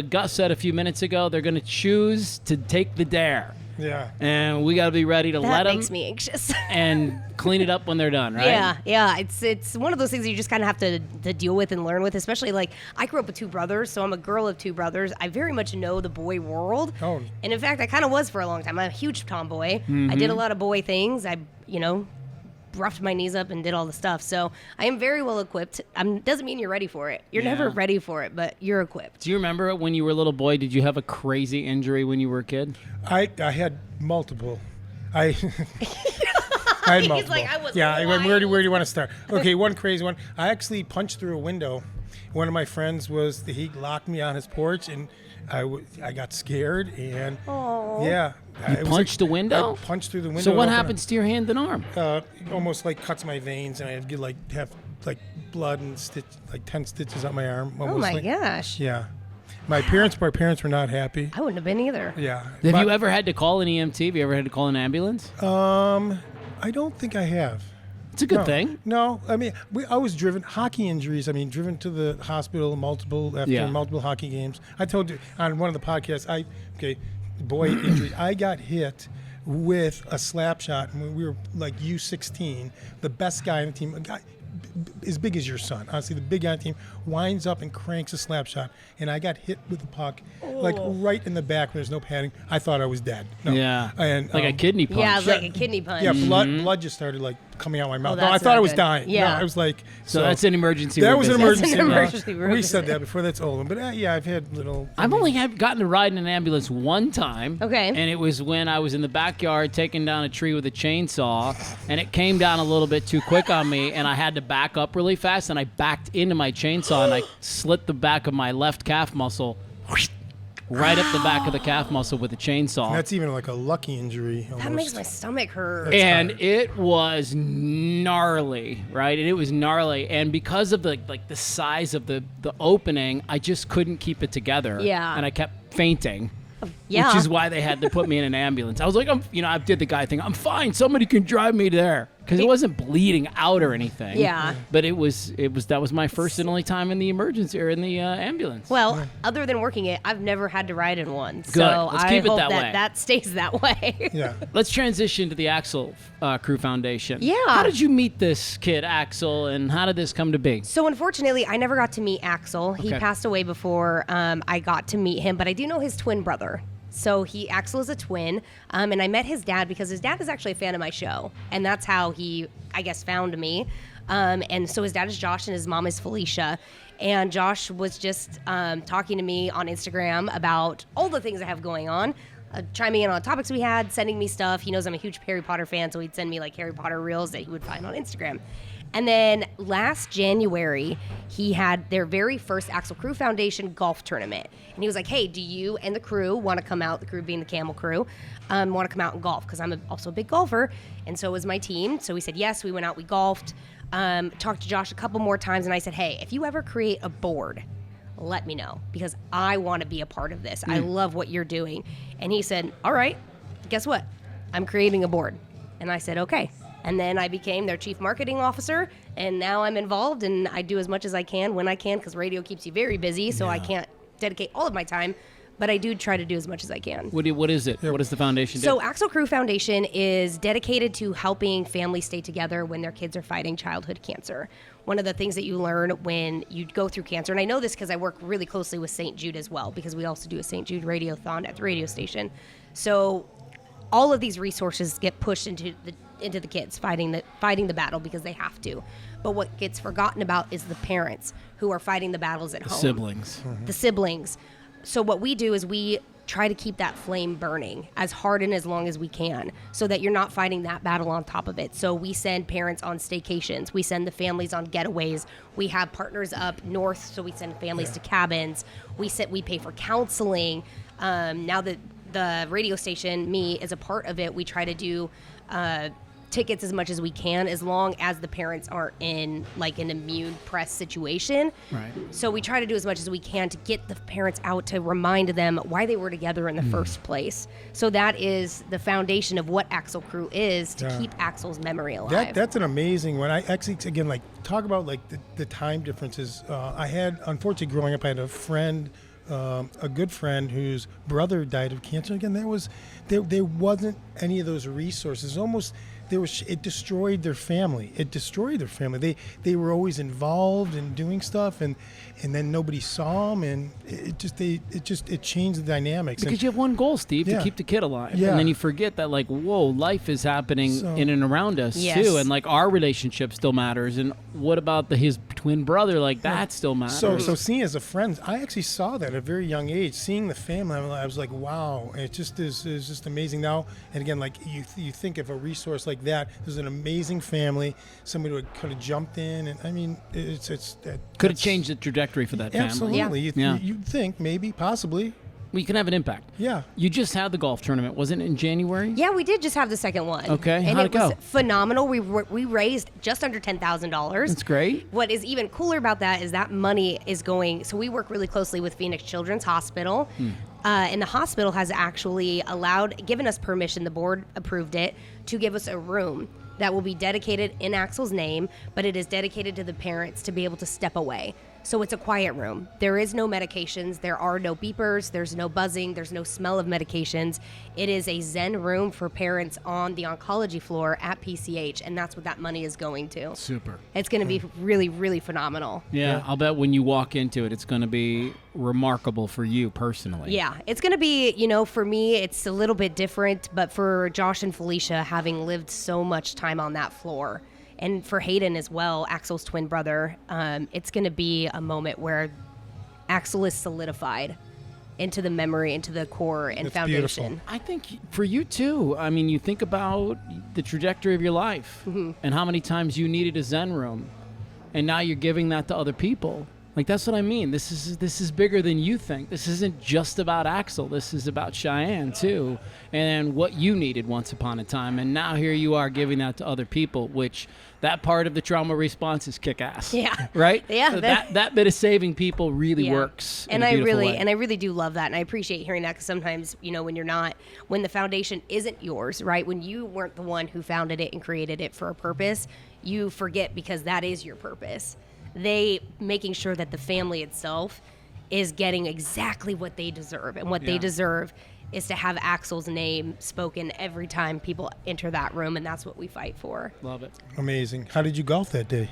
Gus said a few minutes ago, they're gonna choose to take the dare, Yeah. and we gotta be ready to That let them makes me anxious. and clean it up when they're done, right? Yeah. It's one of those things that you just kind of have to deal with and learn with, especially like I grew up with 2 brothers, so I'm a girl of 2 brothers. I very much know the boy world. Oh. And in fact, I kind of was for a long time. I'm a huge tomboy. I did a lot of boy things. I, roughed my knees up and did all the stuff. So I am very well equipped. Doesn't mean you're ready for it. You're never Yeah. ready for it, but you're equipped. Do you remember when you were a little boy? Did you have a crazy injury when you were a kid? I had multiple. I had He's multiple. like, I was yeah. wild. Where do you want to start? Okay, one crazy one. I actually punched through a window. One of my friends he locked me on his porch, and I got scared, and yeah. You punched the window? I punched through the window. So what and opened happens to your hand and arm? almost like cuts my veins, and I had to have blood and 10 stitches on my arm. Oh Almost my like, gosh. Yeah. My parents were not happy. I wouldn't have been either. Yeah. Have But, you ever had to call an EMT? Have you ever had to call an ambulance? I don't think I have. It's a good No. thing. No, I mean, I was hockey injuries. driven to the hospital after multiple hockey games. I told you on one of the podcasts, boy injury. I got hit with a slap shot when we were like U16. The best guy on the team, a guy as big as your son, honestly, the big guy on the team, winds up and cranks a slap shot, and I got hit with the puck, right in the back when there's no padding. I thought I was dead. No. Yeah. And Like a kidney punch. Yeah, it was like a kidney punch. yeah, blood just started coming out of my mouth. Oh, No, I that's thought not I was good. dying. Yeah. No, I was like, So that's an emergency that room was an visit. emergency. That's an room. emergency room We said visit. that before. That's old. But yeah, I've had little. I've only gotten to ride in an ambulance one time. Okay. And it was when I was in the backyard taking down a tree with a chainsaw, and it came down a little bit too quick on me, and I had to back up really fast, and I backed into my chainsaw, and I slit the back of my left calf muscle, right up the back of the calf muscle with a chainsaw. That's even like a lucky injury. Almost. That makes my stomach hurt. And it was gnarly, right? And it was gnarly, and because of the size of the opening, I just couldn't keep it together. Yeah. And I kept fainting. Yeah. Which is why they had to put me in an ambulance. I was like, I did the guy thing. I'm fine. Somebody can drive me there, because it wasn't bleeding out or anything. Yeah. But that was my first and only time in the emergency or in the ambulance. Well, other than working it, I've never had to ride in one. Good. So Let's I keep it hope that way. that stays that way. Yeah. Let's transition to the Axel Crew Foundation. Yeah. How did you meet this kid, Axel, and how did this come to be? So unfortunately, I never got to meet Axel. He Okay. passed away before I got to meet him, but I do know his twin brother. So Axel is a twin, and I met his dad because his dad is actually a fan of my show, and that's how he, I guess, found me. And so his dad is Josh, and his mom is Felicia. And Josh was just talking to me on Instagram about all the things I have going on, chiming in on topics we had, sending me stuff. He knows I'm a huge Harry Potter fan, so he'd send me like Harry Potter reels that he would find on Instagram. And then last January, he had their very first Axel Crew Foundation golf tournament. And he was like, hey, do you and the crew want to come out, the crew being the Camel crew, want to come out and golf? Because I'm also a big golfer, and so was my team. So we said yes, we went out, we golfed, talked to Josh a couple more times, and I said, hey, if you ever create a board, let me know, because I want to be a part of this. I love what you're doing. And he said, all right, guess what? I'm creating a board. And I said, okay. And then I became their chief marketing officer, and now I'm involved, and I do as much as I can when I can, because radio keeps you very busy, so I can't dedicate all of my time, but I do try to do as much as I can. What is it? What does the foundation do? So Axel Crew Foundation is dedicated to helping families stay together when their kids are fighting childhood cancer. One of the things that you learn when you go through cancer, and I know this because I work really closely with St. Jude as well, because we also do a St. Jude radiothon at the radio station. So all of these resources get pushed into the kids fighting the battle because they have to. But what gets forgotten about is the parents who are fighting the battles at home. Siblings. The siblings. So what we do is we try to keep that flame burning as hard and as long as we can, so that you're not fighting that battle on top of it. So we send parents on staycations. We send the families on getaways. We have partners up north, so we send families to cabins. We pay for counseling. Now that the radio station, me, is a part of it, we try to do tickets as much as we can, as long as the parents aren't in like an immune press situation. Right. So we try to do as much as we can to get the parents out, to remind them why they were together in the first place. So that is the foundation of what Axel Crew is, to keep Axel's memory alive. That's an amazing one. I actually, again, like talk about like the time differences. I had, unfortunately, growing up, I had a friend, a good friend whose brother died of cancer. Again, there wasn't any of those resources. Almost it destroyed their family. They were always involved in doing stuff, and then nobody saw them, and it changed the dynamics. Because you have one goal, Steve, to keep the kid alive. Yeah. And then you forget that, like, whoa, life is happening in and around us, Yes. too. And, like, our relationship still matters. And what about his twin brother? Like, that still matters. So seeing as a friend, I actually saw that at a very young age. Seeing the family, I was like, wow, it just is just amazing now. And again, like you think of a resource like that, there's an amazing family, somebody who could have jumped in, and I mean, could have changed the trajectory for that family. Absolutely. Yeah. You'd think, maybe, possibly. Well, you can have an impact. Yeah. You just had the golf tournament, wasn't it, in January? Yeah, we did just have the second one. Okay, and how'd it it was go? phenomenal. We raised just under $10,000. That's great. What is even cooler about that is that money is going. So we work really closely with Phoenix Children's Hospital, and the hospital has actually given us permission. The board approved it to give us a room that will be dedicated in Axel's name, but it is dedicated to the parents to be able to step away. So it's a quiet room. There is no medications. There are no beepers. There's no buzzing. There's no smell of medications. It is a Zen room for parents on the oncology floor at PCH, and that's what that money is going to. Super. It's going to be really, really phenomenal. Yeah, I'll bet when you walk into it, it's going to be remarkable for you personally. Yeah, it's going to be, for me, it's a little bit different, but for Josh and Felicia, having lived so much time on that floor, and for Hayden as well, Axel's twin brother, it's going to be a moment where Axel is solidified into the memory, into the core and That's foundation. beautiful. I think for you too. I mean, you think about the trajectory of your life and how many times you needed a Zen room, and now you're giving that to other people. Like, that's what I mean. This is bigger than you think. This isn't just about Axel. This is about Cheyenne too, and what you needed once upon a time. And now here you are giving that to other people, which that part of the trauma response is kick-ass. Yeah. Right? Yeah. So that bit of saving people really works. And in a I beautiful really way. do love that, and I appreciate hearing that, because sometimes, when the foundation isn't yours, right? When you weren't the one who founded it and created it for a purpose, you forget, because that is your purpose. They making sure that the family itself is getting exactly what they deserve, and what they deserve is to have Axel's name spoken every time people enter that room, and that's what we fight for. Love it. Amazing. How did you golf that day?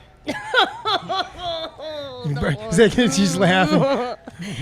No. She's laughing.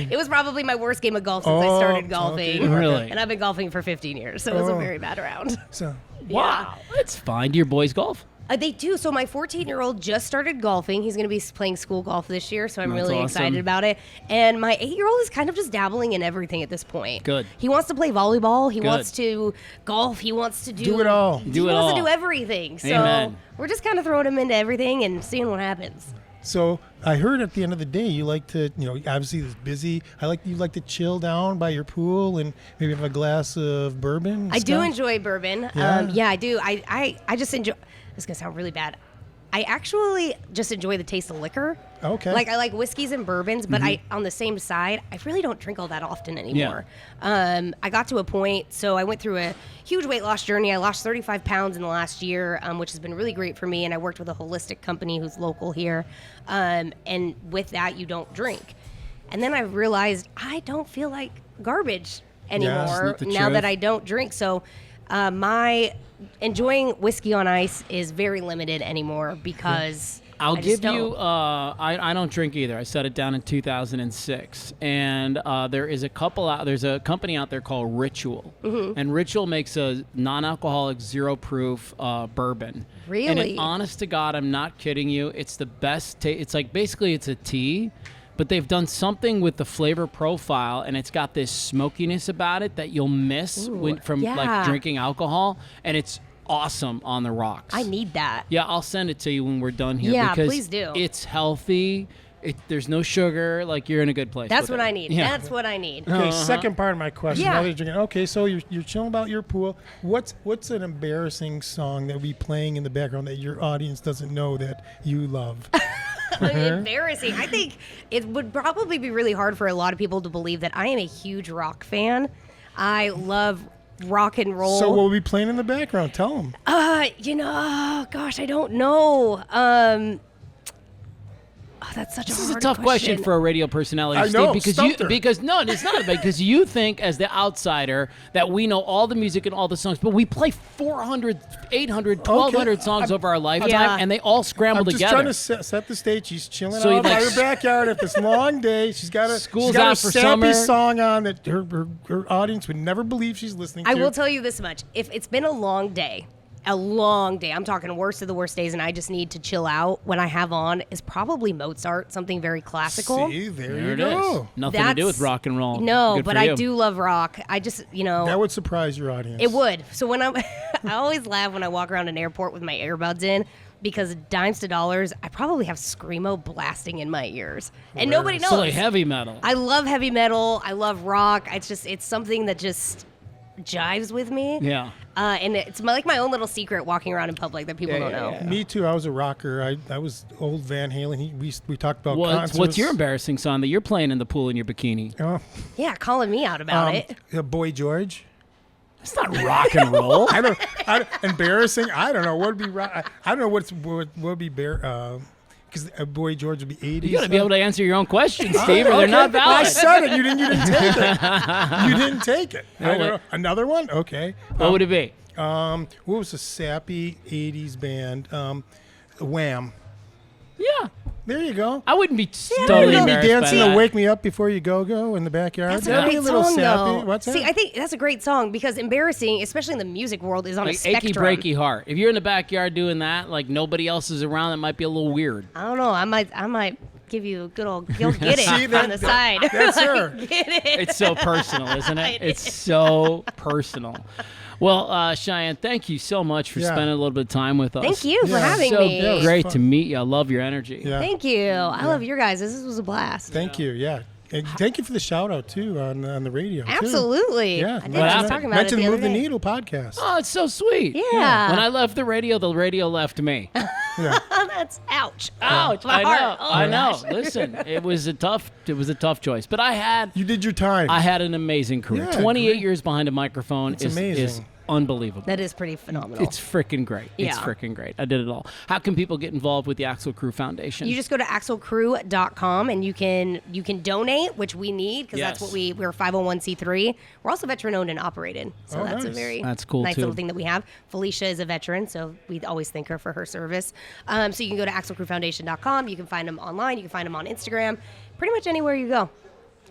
It was probably my worst game of golf since I started golfing. okay. Really? And I've been golfing for 15 years, so it was a very bad round. So, Wow. That's fine. Do your boys golf? They do. So my 14-year-old just started golfing. He's going to be playing school golf this year, so I'm That's really awesome. excited about it. And my 8-year-old is kind of just dabbling in everything at this point. Good. He wants to play volleyball. He Good. wants to golf. He wants to do it all. He Do it wants all. to do everything. So Amen. we're just kind of throwing him into everything and seeing what happens. So I heard at the end of the day you like to, obviously it's busy. You like to chill down by your pool and maybe have a glass of bourbon. and I do stuff? enjoy bourbon. Yeah. I do. I just enjoy. This is gonna sound really bad. I actually just enjoy the taste of liquor. Okay. Like, I like whiskeys and bourbons, but on the same side, I really don't drink all that often anymore. I got to a point, so I went through a huge weight loss journey. I lost 35 pounds in the last year, which has been really great for me. And I worked with a holistic company who's local here. And with that, you don't drink. And then I realized I don't feel like garbage anymore Isn't it the now that truth? I don't drink. So my enjoying whiskey on ice is very limited anymore, because I'll I just give you. don't. I don't drink either. I set it down in 2006, and there's a company out there called Ritual, and Ritual makes a non-alcoholic, zero-proof bourbon. Really? And honest to God, I'm not kidding you. It's the best. It's like basically it's a tea, but they've done something with the flavor profile, and it's got this smokiness about it that you'll miss from like yeah. drinking alcohol, and it's awesome on the rocks. I need that. Yeah, I'll send it to you when we're done here. Yeah, because please do. It's healthy. There's no sugar. Like, you're in a good place. That's with what it. I need. Yeah. That's what I need. Okay, second part of my question. Yeah. Now that you're drinking, okay, so you're chilling about your pool. What's an embarrassing song that will be playing in the background that your audience doesn't know that you love? Embarrassing. I think it would probably be really hard for a lot of people to believe that I am a huge rock fan. I love rock and roll. So what will be playing in the background? Tell them. Gosh, I don't know. That's such This a is a hard tough question for a radio personality, I Steve, know, because stumped her. no, it's not because you think as the outsider that we know all the music and all the songs, but we play 400, 800, 1,200 songs over our lifetime, Yeah. and they all scramble I'm just together. trying to set the stage. She's chilling So you out by like- her backyard at this long day. She's got a School's out a for sappy summer. song on that her audience would never believe she's listening to. I will tell you this much. If it's been a long day, I'm talking worst of the worst days, and I just need to chill out, what I have on is probably Mozart, something very classical. See, there There you it go. is. Nothing to do with rock and roll. No, Good but for I you. do love rock. I just, That would surprise your audience. it would. So when I always laugh when I walk around an airport with my earbuds in, because dimes to dollars, I probably have Screamo blasting in my ears, and nobody knows. So like heavy metal. I love heavy metal. I love rock. It's something that just jives with me. Yeah. And it's like my own little secret walking around in public that people don't know. Me too. I was a rocker. I was old Van Halen. We talked about concerts. What's your embarrassing song that you're playing in the pool in your bikini? Oh, Yeah, calling me out about it. Boy George. It's not rock and roll. I don't embarrassing. I don't know what would be. I don't know what would be because Boy George would be 80s. You got to be able to answer your own questions, Steve, or they're not valid. I said it. You didn't take it. You didn't take it. Another one? Okay. What would it be? What was the sappy 80s band? Wham. Yeah. There you go. I wouldn't be You'll totally be embarrassed dancing by to that. Wake Me Up Before You Go in the backyard. That's a That'd be great little song, sappy. though. What's that? See, I think that's a great song because embarrassing, especially in the music world, is on a Like achy spectrum. breaky heart. If you're in the backyard doing that, like nobody else is around, that might be a little weird. I don't know. I might give you a good old get it See, on the side. That's her. Get it. It's so personal, isn't it? It It's so personal. Well, Cheyenne, thank you so much for spending a little bit of time with us. Thank you for having so me. Yeah, great fun. to meet you. I love your energy. Yeah. Thank you. I love your guys. This was a blast. Thank you. Yeah. And thank you for the shout out too on the radio. Too. Absolutely. Yeah. I did. I was talking about Mention it the Move other the day. Needle podcast. Oh, it's so sweet. Yeah. When I left the radio left me. Yeah. That's ouch. Ouch! My I know. heart. Oh, I know. gosh. Listen, it was a tough choice, but I had You did your time. an amazing career. Yeah, 28 great. years behind a microphone It's is amazing. unbelievable. That is pretty phenomenal. It's freaking great. It's Yeah. freaking great. I did it all. How can people get involved with the Axel Crew Foundation? You just go to axelcrew.com and you can donate, which we need because that's Yes. what we're 501c3. We're also veteran owned and operated, so Oh, that's a nice. very That's cool, nice too. little thing that we have. Felicia is a veteran, so we always thank her for her service. So you can go to axelcrewfoundation.com. You can find them online. You can find them on Instagram. Pretty much anywhere you go.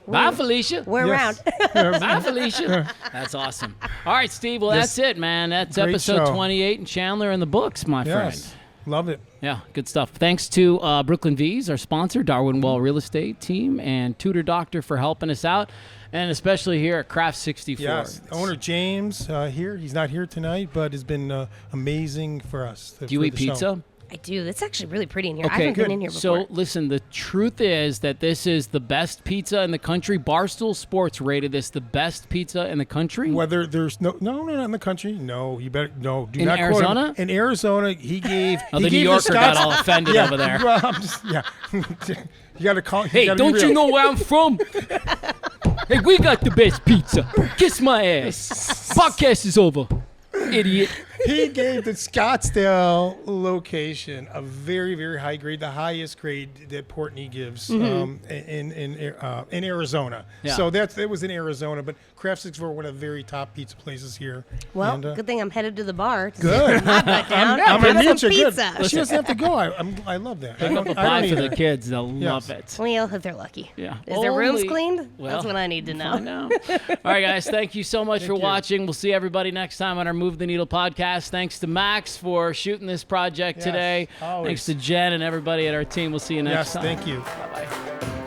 Bye, Felicia. We're Yes. around. Bye, Felicia. That's awesome. All right, Steve. Well, Yes. that's it, man. That's Great episode show. 28 in Chandler in the books, my friend. Yes. Love it. Yeah, good stuff. Thanks to Brooklyn V's, our sponsor, Darwin Wall Real Estate Team, and Tutor Doctor for helping us out, and especially here at Craft 64. Yes. Owner James here. He's not here tonight, but has been amazing for us. Do you eat pizza? I do. It's actually really pretty in here. I Okay, haven't been in here before. So listen, the truth is that this is the best pizza in the country. Barstool Sports rated this the best pizza in the country. Whether there's no, not in the country. No, you better no. Do In not quote him. Arizona? In Arizona, he gave. Oh, he the New gave Yorker got Scots- all offended yeah, over there. Well, I'm just, yeah. You got to call. Hey, don't you know where I'm from? Hey, we got the best pizza. Kiss my ass. Podcast is over, idiot. He gave the Scottsdale location a very, very high grade, the highest grade that Portney gives in Arizona. Yeah. So it was in Arizona, but Craft 64 one of the very top pizza places here. well, And, good thing I'm headed to the bar. To Good. sit my butt down I'm and gonna have meet some you. Good. pizza. She doesn't have to go. I love that. Pick up a I pie don't for the either. kids. They'll Yes. love it. Well, if they're lucky. Yeah. Is their rooms Only- cleaned? Well, That's what I need to know. I know. All right, guys. Thank you so much for you. watching. We'll see everybody next time on our Move the Needle podcast. Thanks to Max for shooting this project Yes, today. always. Thanks to Jen and everybody at our team. We'll see you next Yes, time. thank you. Bye-bye.